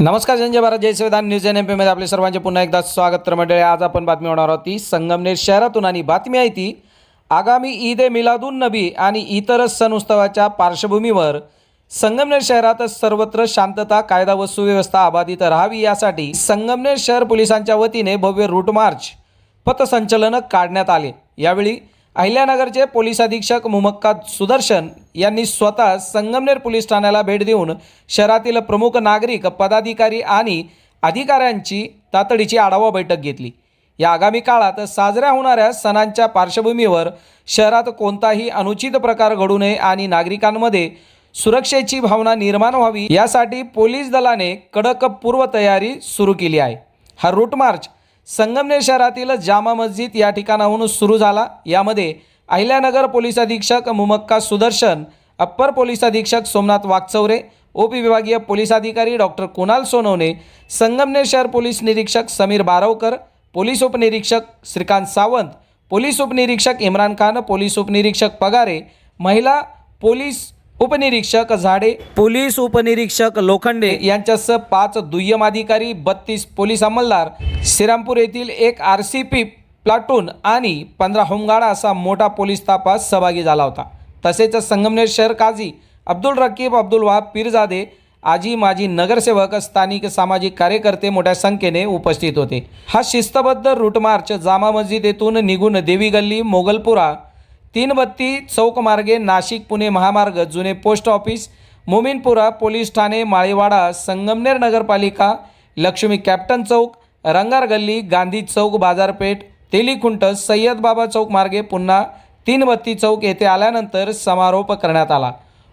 नमस्कार, जय भारत, जय संविधान. News NMP मध्ये आपले सर्वांचे पुन्हा एकदा स्वागत. तर मंडळी, आज आपण बातमी होणार आहोत ती संगमनेर शहरातून आणि बातमी आहे ती आगामी ईद ए मिलादुन नबी आणि इतर सण उत्सवाच्या पार्श्वभूमीवर संगमनेर शहरात सर्वत्र शांतता, कायदा व सुव्यवस्था अबाधित राहावी यासाठी संगमनेर शहर पोलिसांच्या वतीने भव्य रूट मार्च पथसंचलन काढण्यात आले. यावेळी अहिल्यानगरचे पोलीस अधीक्षक मुमक्का सुदर्शन यांनी स्वतः संगमनेर पोलीस ठाण्याला भेट देऊन शहरातील प्रमुख नागरिक, पदाधिकारी आणि अधिकाऱ्यांची तातडीची आढावा बैठक घेतली. या आगामी काळात साजऱ्या होणाऱ्या सणांच्या पार्श्वभूमीवर शहरात कोणताही अनुचित प्रकार घडू नये आणि नागरिकांमध्ये सुरक्षेची भावना निर्माण व्हावी यासाठी पोलीस दलाने कडक पूर्वतयारी सुरू केली आहे. हा रूट मार्च संगमनेर शहरातील जामा मस्जिद या ठिकाणाहून सुरू झाला. यामध्ये अहिल्यानगर पोलीस अधीक्षक मुमक्का सुदर्शन, अप्पर पोलीस अधीक्षक सोमनाथ वाकचौरे, ओपी विभागीय पोलीस अधिकारी डॉक्टर कुणाल सोनवणे, संगमनेर शहर पोलीस निरीक्षक समीर बारवकर, पोलीस उपनिरीक्षक श्रीकांत सावंत, पोलीस उपनिरीक्षक इम्रान खान, पोलीस उपनिरीक्षक पगारे, महिला पोलीस उपनिरीक्षक झाडे, पोलीस उपनिरीक्षक लोखंडे यांच्यासह 5 दुय्यम अधिकारी, 32 पोलीस अंमलदार, श्रीरामपूर येथील 1 RCP प्लाटून आणि 15 होमगार्ड असा मोठा पोलीस तपास सहभागी झाला होता. तसेच संगमनेर शहर काझी अब्दुल रकीब अब्दुल वहाब पीरजादे, आजी माजी नगरसेवक, स्थानिक सामाजिक कार्यकर्ते मोठ्या संख्येने उपस्थित होते. हा शिस्तबद्ध रूट मार्च जामा मस्जिद येथून निघून देवी गल्ली, मोगलपुरा, 332 चौक मार्गे नाशिक पुणे महामार्ग, जुने पोस्ट ऑफिस, मोमीनपुरा पोलीस ठाणे, माळीवाडा, संगमनेर नगरपालिका, लक्ष्मी कॅप्टन चौक, रंगार गल्ली, गांधी चौक, बाजारपेठ, तेलीखुंट, सय्यद बाबा चौक मार्गे पुन्हा 332 चौक येथे आल्यानंतर समारोप करण्यात आला.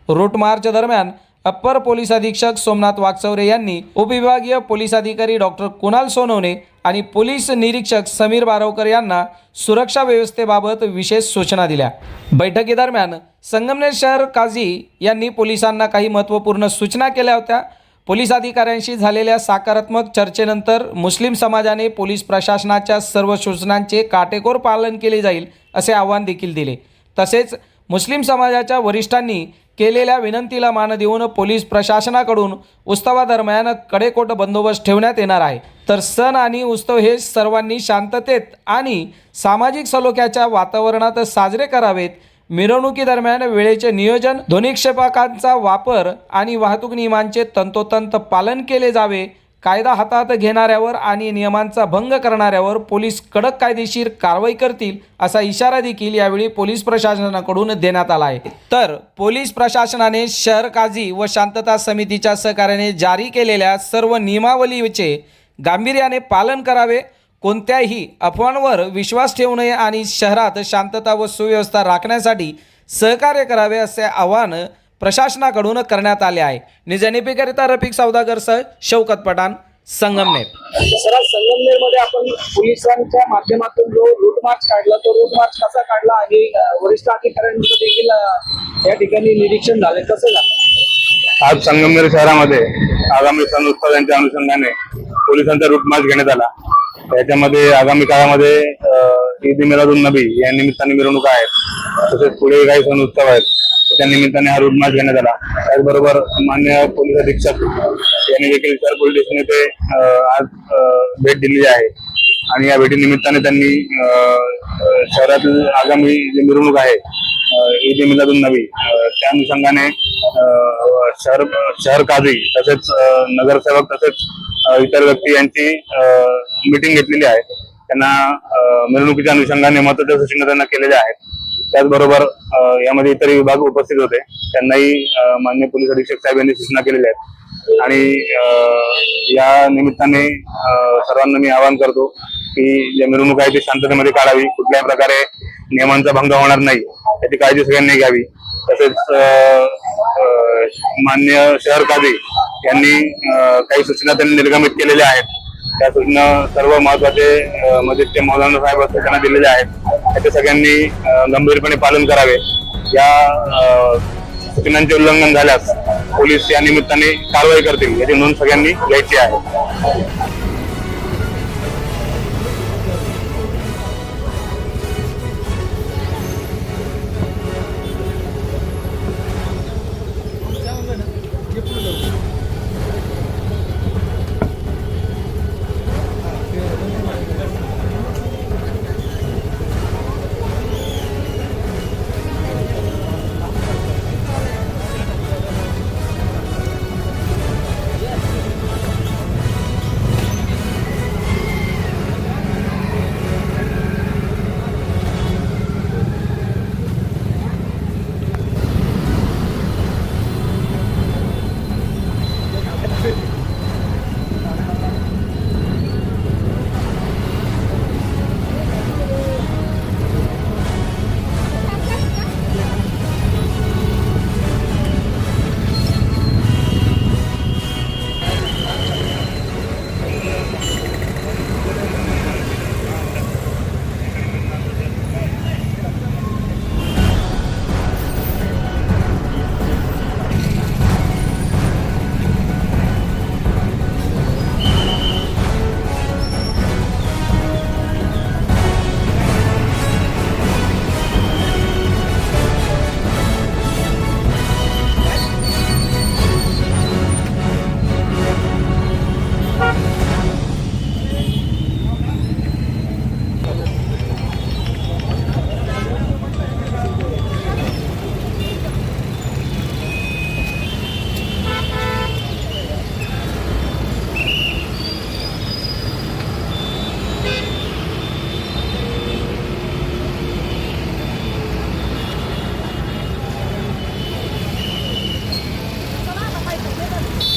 रूट मार्च दरम्यान अप्पर पोलीस अधीक्षक सोमनाथ वाकचौरे यांनी उपविभागीय पोलीस अधिकारी डॉक्टर कुणाल सोनवणे आणि पोलीस निरीक्षक समीर बारवकर यांना सुरक्षा व्यवस्थेबाबत विशेष सूचना दिल्या. बैठकीदरम्यान संगमनेर शहर काझी यांनी पोलिसांना काही महत्त्वपूर्ण सूचना केल्या होत्या. पोलीस अधिकाऱ्यांशी झालेल्या सकारात्मक चर्चेनंतर मुस्लिम समाजाने पोलीस प्रशासनाच्या सर्व सूचनांचे काटेकोर पालन केले जाईल असे आवाहन देखील दिले. तसेच मुस्लिम समाजाच्या वरिष्ठांनी केलेल्या विनंतीला मान देऊन पोलीस प्रशासनाकडून उत्सवादरम्यान कडेकोट बंदोबस्त ठेवण्यात येणार आहे. तर सण आणि उत्सव हे सर्वांनी शांततेत आणि सामाजिक सलोख्याच्या वातावरणात साजरे करावेत. मिरवणुकीदरम्यान वेळेचे नियोजन, ध्वनिक्षेपकांचा वापर आणि वाहतूक नियमांचे तंतोतंत पालन केले जावे. कायदा हातात घेणाऱ्यावर आणि नियमांचा भंग करणाऱ्यावर पोलीस कडक कायदेशीर कारवाई करतील असा इशारा देखील यावेळी पोलीस प्रशासनाकडून देण्यात आला आहे. तर पोलीस प्रशासनाने शहर काझी व शांतता समितीच्या सहकार्याने जारी केलेल्या सर्व नियमावलीचे गांभीर्याने पालन करावे. कोणत्याही अफवांवर विश्वास ठेवू नये आणि शहरात शांतता व सुव्यवस्था राखण्यासाठी सहकार्य करावे असे आवाहन प्रशासनाकडून करण्यात आले आहे. न्यूज NMP करिता रफिक सौदागरसह शौकत पठाण, संगमनेर. सर, संगमनेर मध्ये आपण पोलिसांच्या माध्यमातून जो रूट मार्च काढला, तो रूट मार्च कसा काढला आणि वरिष्ठ अधिकाऱ्यांचं देखील या ठिकाणी निरीक्षण झाले, कसं झालं? आज संगमनेर शहरामध्ये आगामी सण उत्सवांच्या अनुषंगाने पोलिसांचा रूट मार्च घेण्यात आला. त्याच्यामध्ये आगामी काळामध्ये ईद ए मिलादुन नबी या निमित्ताने मिरवणुका आहेत, तसेच पुढे काही सण उत्सव आहेत, त्या निमित्ताने हा रूट मार्च घेण्यात आला. त्याचबरोबर मान्य पोलीस अधीक्षक यांनी देखील शहर पोलीस स्टेशन येथे आज भेट दिलेली आहे आणि या भेटीनिमित्ताने त्यांनी शहरातील आगामी जी मिरवणूक आहे ईद ए मिलादुन नबी त्या अनुषंगाने शहर काझी तसेच नगरसेवक तसेच इतर व्यक्ती यांची मीटिंग घेतलेली आहे. त्यांना मिरवणुकीच्या अनुषंगाने महत्त्वाच्या सूचना त्यांना केलेल्या आहेत. त्याचबरोबर यामध्ये इतर विभाग उपस्थित होते, त्यांनाही मान्य पोलीस अधीक्षक साहेब यांनी सूचना केलेल्या आहेत. आणि या निमित्ताने सर्वांना मी आवाहन करतो की ज्या मिरवणूक आहे ती शांततेमध्ये काढावी, कुठल्याही प्रकारे नियमांचा भंग होणार नाही याची काळजी सगळ्यांनी घ्यावी. तसेच मान्य शहर काझी यांनी काही सूचना त्यांनी निर्गमित केलेल्या आहेत. त्या सूचना सर्व महत्वाचे मस्जिदचे मौलाना साहेब त्यांना दिलेल्या आहेत. त्याचे सगळ्यांनी गंभीरपणे पालन करावे. या सूचनांचे उल्लंघन झाल्यास पोलीस या निमित्ताने कारवाई करतील याची नोंद सगळ्यांनी घ्यायची आहे.